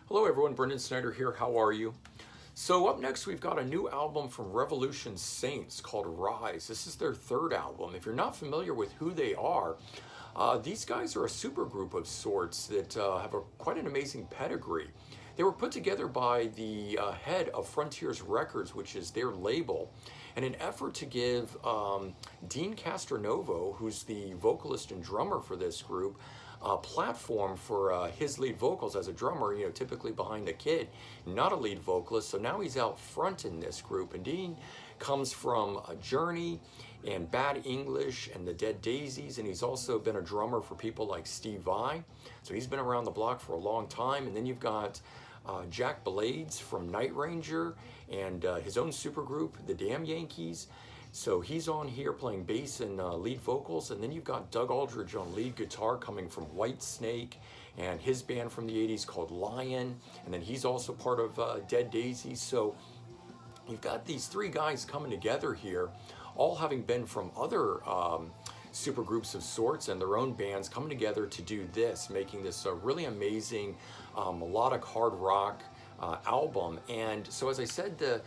Hello everyone, Brendon Snyder here. How are you? So up next we've got a new album from Revolution Saints called Rise. This is their third album. If you're not familiar with who they are, these guys are a supergroup of sorts that have quite an amazing pedigree. They were put together by the head of Frontiers Records, which is their label, in an effort to give Deen Castronovo, who's the vocalist and drummer for this group, a platform for his lead vocals as a drummer, typically behind the kid, not a lead vocalist. So now he's out front in this group. And Deen comes from Journey and Bad English and the Dead Daisies, and he's also been a drummer for people like Steve Vai. So he's been around the block for a long time. And then you've got Jack Blades from Night Ranger and his own supergroup, the Damn Yankees. So he's on here playing bass and lead vocals, and then you've got Doug Aldrich on lead guitar coming from Whitesnake and his band from the 80s called Lion, and then he's also part of Dead Daisies. So you've got these three guys coming together here, all having been from other supergroups of sorts and their own bands coming together to do this, making this a really amazing melodic hard rock album. And so as I said, the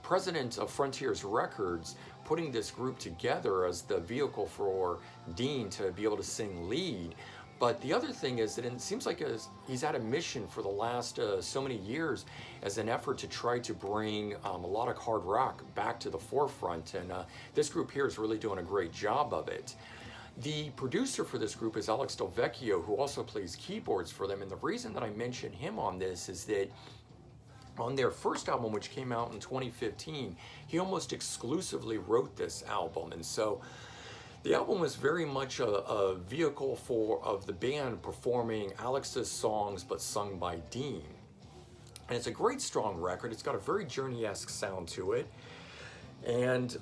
president of Frontiers Records putting this group together as the vehicle for Deen to be able to sing lead. But the other thing is that it seems like he's had a mission for the last so many years as an effort to try to bring melodic hard rock back to the forefront. And this group here is really doing a great job of it. The producer for this group is Alex Del Vecchio, who also plays keyboards for them. And the reason that I mention him on this is that on their first album, which came out in 2015, he almost exclusively wrote this album. And so the album was very much a vehicle of the band performing Alex's songs, but sung by Deen. And it's a great, strong record. It's got a very Journey-esque sound to it. And,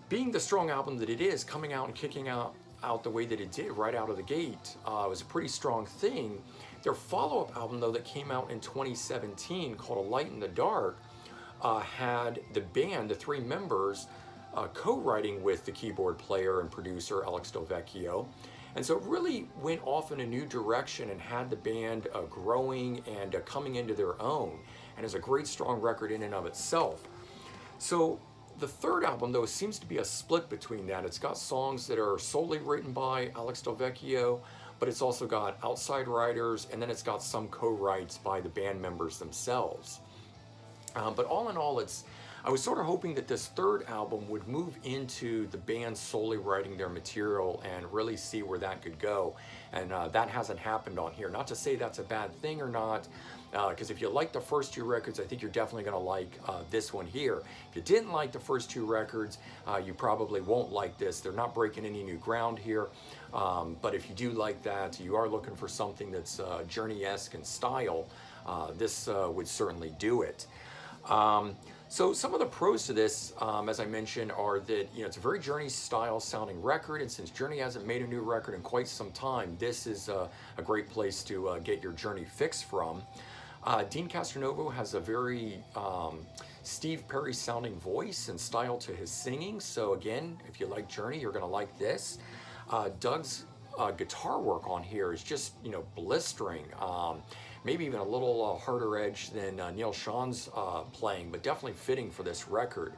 being the strong album that it is, coming out and kicking out the way that it did right out of the gate was a pretty strong thing. Their follow-up album, though, that came out in 2017 called A Light in the Dark, had the band, the three members, co-writing with the keyboard player and producer Alex Del Vecchio. And so it really went off in a new direction and had the band growing and coming into their own. And is a great, strong record in and of itself. So the third album, though, seems to be a split between that. It's got songs that are solely written by Alex Del Vecchio, but it's also got outside writers, and then it's got some co-writes by the band members themselves. But all in all, I was sort of hoping that this third album would move into the band solely writing their material and really see where that could go. And that hasn't happened on here. Not to say that's a bad thing or not, because if you like the first two records, I think you're definitely going to like this one here. If you didn't like the first two records, you probably won't like this. They're not breaking any new ground here. But if you do like that, you are looking for something that's Journey-esque in style, this would certainly do it. So some of the pros to this, as I mentioned, are that it's a very Journey-style sounding record, and since Journey hasn't made a new record in quite some time, this is a great place to get your Journey fix from. Deen Castronovo has a very Steve Perry sounding voice and style to his singing, so again, if you like Journey, you're going to like this. Doug's guitar work on here is just blistering. Maybe even a little harder edge than Neil Sean's playing, but definitely fitting for this record.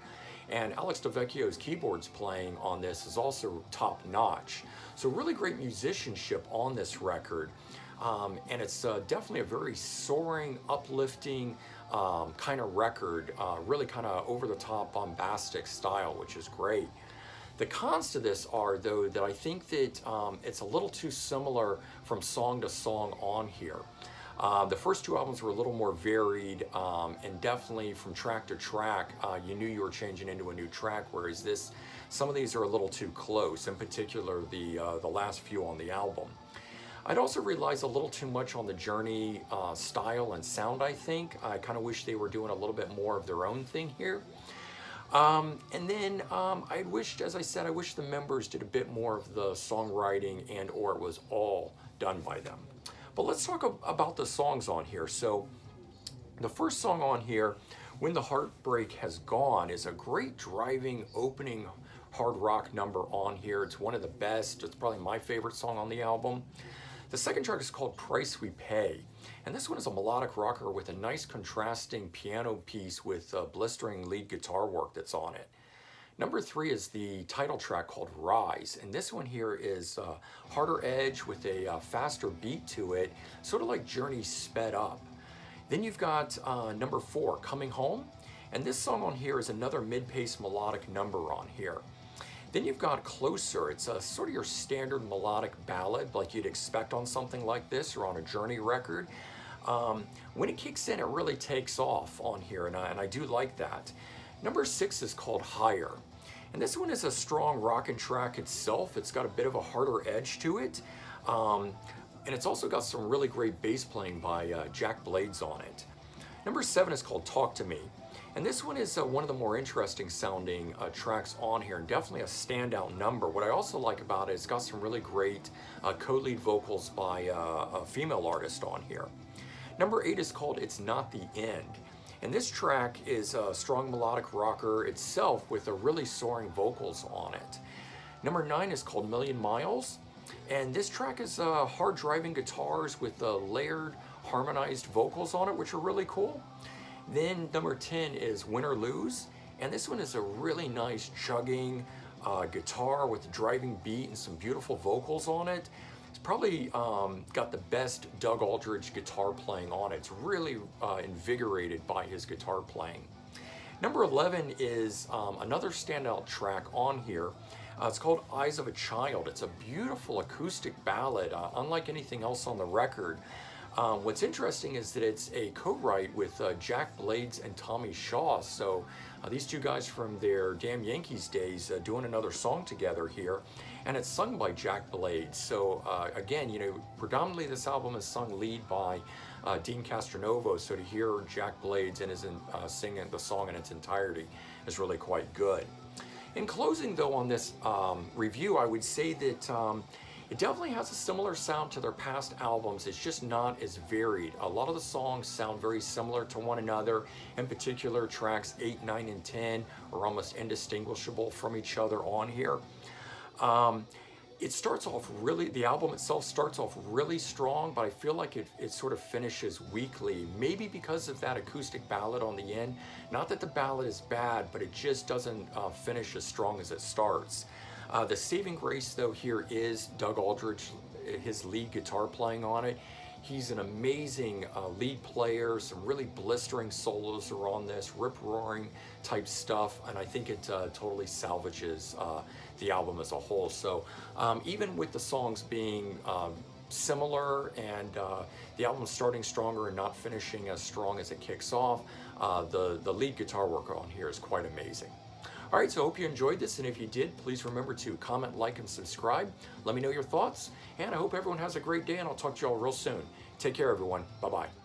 And Alex Del Vecchio's keyboards playing on this is also top notch. So really great musicianship on this record. And it's definitely a very soaring, uplifting kind of record, really kind of over-the-top bombastic style, which is great. The cons to this are, though, that I think that it's a little too similar from song to song on here. The first two albums were a little more varied, and definitely from track to track, you knew you were changing into a new track, whereas some of these are a little too close, in particular the last few on the album. I'd also realized a little too much on the Journey style and sound, I think. I kind of wish they were doing a little bit more of their own thing here. And then I wished, as I said, I wish the members did a bit more of the songwriting and or it was all done by them. But let's talk about the songs on here. So the first song on here, When the Heartbreak Has Gone, is a great driving opening hard rock number on here. It's one of the best. It's probably my favorite song on the album. The second track is called Price We Pay. And this one is a melodic rocker with a nice contrasting piano piece with blistering lead guitar work that's on it. Number 3 is the title track called Rise, and this one here is harder edge with a faster beat to it, sort of like Journey sped up. Then you've got number 4, Coming Home, and this song on here is another mid-pace melodic number on here. Then you've got Closer. It's a sort of your standard melodic ballad like you'd expect on something like this or on a Journey record. When it kicks in, it really takes off on here, and I do like that. Number 6 is called Higher. And this one is a strong rockin' track itself. It's got a bit of a harder edge to it. And it's also got some really great bass playing by Jack Blades on it. Number 7 is called Talk to Me. And this one is one of the more interesting sounding tracks on here, and definitely a standout number. What I also like about it, it's got some really great co-lead vocals by a female artist on here. Number 8 is called It's Not the End. And this track is a strong melodic rocker itself with a really soaring vocals on it. Number 9 is called Million Miles. And this track is hard driving guitars with layered harmonized vocals on it, which are really cool. Then number 10 is Win or Lose. And this one is a really nice chugging guitar with a driving beat and some beautiful vocals on it. It's probably got the best Doug Aldrich guitar playing on it. It's really invigorated by his guitar playing. Number 11 is another standout track on here. It's called Eyes of a Child. It's a beautiful acoustic ballad, unlike anything else on the record. What's interesting is that it's a co-write with Jack Blades and Tommy Shaw. So these two guys from their damn Yankees days doing another song together here. And it's sung by Jack Blades. So again, you know, predominantly this album is sung lead by Deen Castronovo. So to hear Jack Blades and his singing the song in its entirety is really quite good. In closing though on this review, I would say that it definitely has a similar sound to their past albums. It's just not as varied. A lot of the songs sound very similar to one another. In particular, tracks 8, 9, and 10 are almost indistinguishable from each other on here. It starts off really, the album itself starts off really strong, but I feel like it sort of finishes weakly, maybe because of that acoustic ballad on the end. Not that the ballad is bad, but it just doesn't finish as strong as it starts. The saving grace though here is Doug Aldrich, his lead guitar playing on it. He's an amazing lead player. Some really blistering solos are on this, rip-roaring type stuff, and I think it totally salvages the album as a whole. So even with the songs being similar and the album starting stronger and not finishing as strong as it kicks off, the lead guitar work on here is quite amazing. All right, so I hope you enjoyed this, and if you did, please remember to comment, like, and subscribe. Let me know your thoughts, and I hope everyone has a great day, and I'll talk to you all real soon. Take care, everyone. Bye-bye.